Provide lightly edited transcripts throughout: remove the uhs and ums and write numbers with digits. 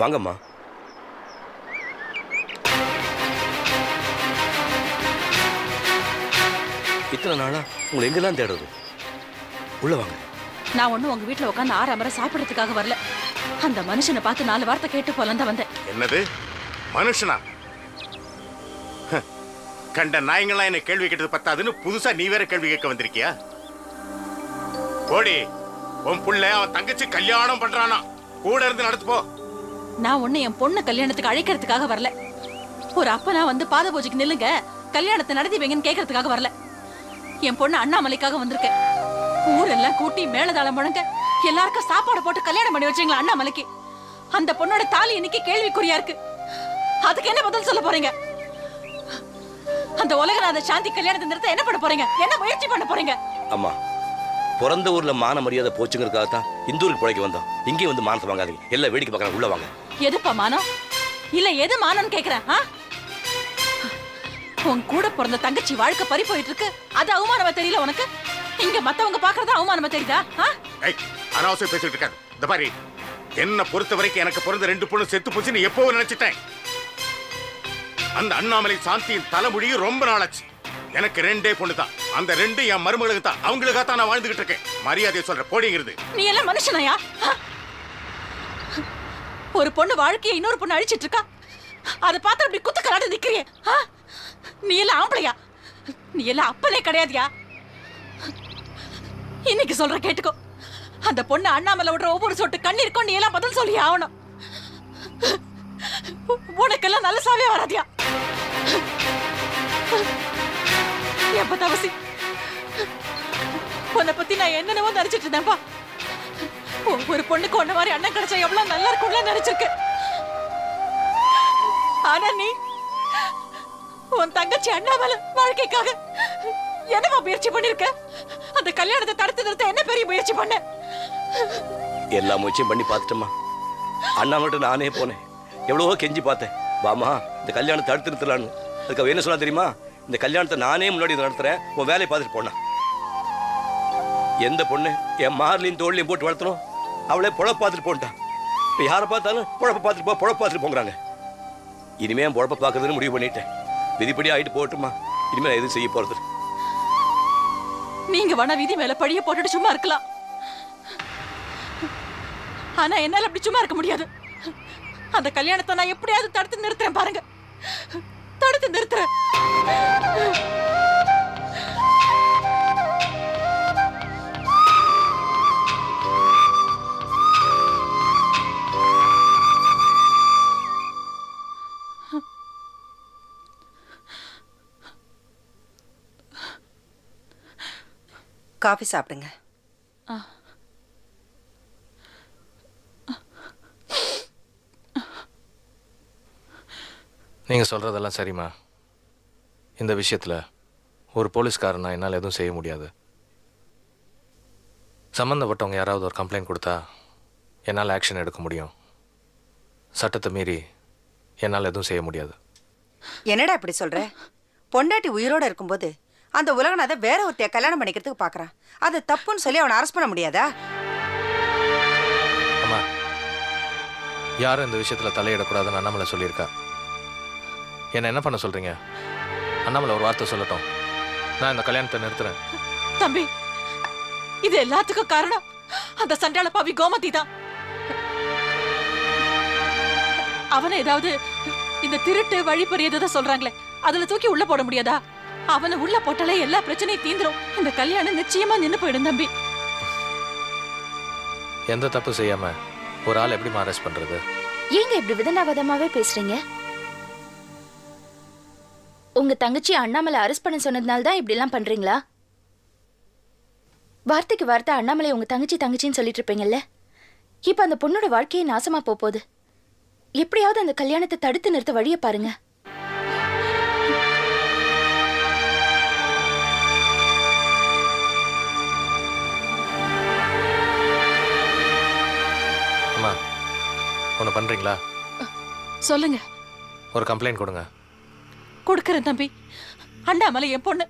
வாங்கம்மா. இத்தனை நாளா உங்களை எங்கெல்லாம் தேடுறது? உள்ள வாங்க. நான் ஒன்னும் உங்க வீட்டுல உட்காந்து 6 அமர சாப்பிடறதுக்காக வரல. அந்த மனுஷனை பார்த்து 4 வார்த்தை கேட்டு போலாம் தான் வந்தேன். என்னது மனுஷனா? கண்ட நாயங்களா என்ன கேள்வி கேட்டது பத்தாதுன்னு புதுசா நீ வேற கேள்வி கேட்க வந்திருக்கியா? போடி, உன் புள்ள அவன் தங்கச்சி கல்யாணம் பண்றானா, கூட இருந்து நடத்து போ. நான் ஒண்ணு என் பொண்ணு கல்யாணத்துக்கு அழைக்கிறதுக்காக வரல. ஒரு அப்பனா வந்து பாத பூஜைக்கு நில்லுங்க, கல்யாணத்தை நடத்தி வைங்கன்னு கேட்கறதுக்காக வரல. என் பொண்ணு அண்ணாமலைக்காக வந்திருக்கேன். ஊரெல்லாம் கூட்டி மேலதாளம் முழங்க எல்லாருக்கும் சாப்பாடு போட்டு கல்யாணம் பண்ணி வச்சீங்களா அண்ணாமலைக்கு? அந்த பொண்ணோட தாலி இன்னைக்கு கேள்விக்குறியா இருக்கு. அதுக்கு என்ன பதில் சொல்ல போறீங்க? அந்த உலகநாத சாந்தி கல்யாணத்தை நிறுத்த என்ன பண்ண போறீங்க? என்ன முயற்சி பண்ண போறீங்க? அம்மா, பிறந்த ஊர்ல மான மரியாதை போச்சுங்கிறதுக்காகத்தான் இந்த ஊருக்கு பிழைக்க வந்தோம். இங்கே வந்து மானத்தை வாங்காதீங்க. எல்லாம் வேடிக்கை பார்க்கறாங்க, உள்ள வாங்க. எதுப்பா மானம்? இல்ல எது மானம்னு கேக்குறேன். உன் கூட பிறந்த தங்கச்சி வாழ்க்கை பறி போயிட்டு இருக்கு, அது அவமானமா தெரியல உனக்கு? இங்க மத்தவங்க பாக்குறது அவமானமா தெரியுதா? அனாவசியம் பேசிட்டு இருக்காது. இந்த பாரு, என்ன பொறுத்த வரைக்கும் எனக்கு பிறந்த 2 பொண்ணு செத்து போச்சுன்னு எப்பவும் நினைச்சிட்டேன். அந்த அண்ணாமலை சாந்தியின் தலைமுடியும் ரொம்ப நாளாச்சு. எனக்கு 2 பொண்ணு தான். அந்த 2 என் மருமகளுக்கு தான். அவங்களுக்காக தான் நான் வாழ்ந்துகிட்டு இருக்கேன். மரியாதையை சொல்ற போடிங்கிறது. நீ எல்லாம் மனுஷனாயா? ஒரு பொண்ணு வாழ்க்கையை இன்னொரு பொண்ணு அழிச்சிட்டு இருக்கா, அதை பார்த்து அப்படி குத்துக்கலாட்டு நிக்கிறியே. நீ எல்லாம் ஆம்பளையா? நீ எல்லாம் அப்பனே கிடையாதியா? இன்னைக்கு சொல்ற கேட்டுக்கோ. அந்த பொண்ணு அண்ணாமலை விடுற ஒவ்வொரு சொட்டு கண்ணீருக்கும் நீ எல்லாம் பதில் சொல்லி ஆகணும். உனக்கெல்லாம் நல்ல சாவே வராதியா? எப்ப தவசி, உன்னை பத்தி நான் என்னென்னவோ நினைச்சிட்டு இருந்தேன்ப்பா. ஒரு பொண்ணுக்கு ஒன்ன மாதிரி அண்ணன் கிடைச்சா எவ்வளவு நல்லா இருக்கும்ல நினைச்சிருக்கேன். ஆனா நீ உன் தங்கச்சி அண்ணாமலை வாழ்க்கைக்காக என்னவா முயற்சி பண்ணிருக்க? அந்த கல்யாணத்தை தடுத்து நிறுத்த என்ன பெரிய முயற்சி பண்ண? எல்லா முயற்சியும் பண்ணி பார்த்துட்டோம்மா. அண்ணாமலை நானே போனேன், எவ்வளவோ கெஞ்சி பார்த்தேன். வாமா, இந்த கல்யாணத்தை தடுத்து நிறுத்தலான்னு. அதுக்கு என்ன சொன்னா தெரியுமா? இந்த கல்யாணத்தை நானே முன்னாடி நடத்துறேன், உன் வேலையை பார்த்துட்டு போனா. எந்த பொண்ணு என் மார்லையும் தோல்லையும் போட்டு வளர்த்தணும், அவளே பொழப்ப பார்த்துட்டு போன்ட்டான். இப்போ யாரை பார்த்தாலும் பொழப்ப பார்த்துட்டு போ, பொழப்ப பார்த்துட்டு போங்கிறாங்க. இனிமே என் பொழப்ப பார்க்கறதுன்னு முடிவு பண்ணிட்டேன். விதிப்படி ஆயிட்டு போட்டுமா, இனிமேல் எதுவும் செய்ய போறது. நீங்க வன விதி மேல பழிய போட்டுட்டு சும்மா இருக்கலாம். ஆனா என்னால அப்படி சும்மா இருக்க முடியாது. அந்த கல்யாணத்தை நான் எப்படியாவது தடுத்து நிறுத்துறேன் பாருங்க. தடுத்து நிறுத்துறேன். காஃபி சாப்பிடுங்க. நீங்க சொல்றதெல்லாம் சரிம்மா. இந்த விஷயத்துல ஒரு போலீஸ்காரனா என்னால் எதுவும் செய்ய முடியாது. சம்பந்தப்பட்டவங்க யாராவது ஒரு கம்ப்ளைண்ட் கொடுத்தா என்னால் ஆக்ஷன் எடுக்க முடியும். சட்டத்தை மீறி என்னால் எதுவும் செய்ய முடியாது. என்னடா இப்படி சொல்ற? பொண்டாட்டி உயிரோட இருக்கும்போது அந்த உலகநாத வேற ஒருத்தைய கல்யாணம் பண்ணிக்கிறதுக்கு பாக்குறான். அது தப்புன்னு சொல்லி அவனை அரெஸ்ட் பண்ண முடியாதா? அம்மா, யாரும் இந்த விஷயத்துல தலையிடக்கூடாதுன்னு அண்ணாமலை சொல்லியிருக்கா. என்ன பண்ண சொல்றீங்க? அண்ணாமலை ஒரு வார்த்தை சொல்லட்டும், நான் இந்த கல்யாணத்தை நிறுத்துறேன். தம்பி, இது எல்லாத்துக்கும் காரணம் அந்த சண்டாள பாவி கோமதி தான். அவனை ஏதாவது இந்த திருட்டு வழிபறியதை சொல்றாங்களே, அதுல தூக்கி உள்ள போட முடியாதா? அவனை உள்ள போட்டாலே எல்லா பிரச்சனையும் தீந்துரும். இந்த கல்யாணம் நிச்சயமா நின்னு போயிடும் தம்பி. எந்த தப்பு செய்யாம ஒரு ஆள் எப்படி அரெஸ்ட் பண்றது? ஏங்க இப்படி விதண்டாவதமாவே பேசுறீங்க? உங்க தங்கச்சி அண்ணாமலை அரெஸ்ட் பண்ண சொன்னதுனால தான் இப்படி எல்லாம் பண்றீங்களா? வார்த்தைக்கு வார்த்தை அண்ணாமலை உங்க தங்கச்சின்னு சொல்லிட்டு இருப்பீங்கல்ல. இப்ப அந்த பொண்ணோட வாழ்க்கையை நாசமா போகுது. எப்படியாவது அந்த கல்யாணத்தை தடுத்து நிறுத்த வழிய பாருங்க. அம்மா, ஒண்ணு பண்றீங்களா? சொல்லுங்க. ஒரு கம்ப்ளைண்ட் கொடுங்க. கொடுக்கறேன் தம்பி. அண்ணாமலை என் பொண்ணு,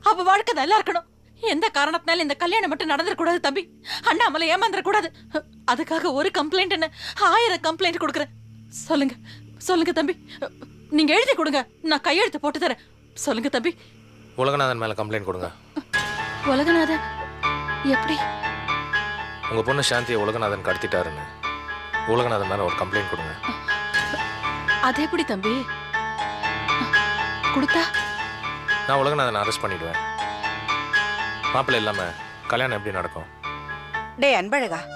அவ வாழ்க்கை நல்லா இருக்கணும். எந்த காரணத்தினால இந்த கல்யாணம் மட்டும் நடந்துடக்கூடாது தம்பி. அண்ணாமலை ஏமாந்துடக்கூடாது. அதுக்காக ஒரு கம்ப்ளைண்ட் என்ன 1000 கம்ப்ளைண்ட் கொடுக்குறேன். சொல்லுங்க சொல்லுங்க தம்பி, நீங்க எழுதி கொடுங்க, நான் கையெழுத்து போட்டு தரேன். சொல்லுங்க தம்பி. உலகநாதன் மேல கம்ப்ளைண்ட் கொடுங்க. உலகநாதன் எப்படி? உங்க பொண்ணு சாந்தியை உலகநாதன் கடத்திட்டாருன்னு உலகநாதன் மேல ஒரு கம்ப்ளைண்ட் கொடுங்க. அது எப்படி தம்பி? கொடுத்தா நான் உலகநாதன் அரெஸ்ட் பண்ணிடுவேன். மாப்பிள்ளை இல்லாம கல்யாணம் எப்படி நடக்கும்? டேய் அன்பழகா,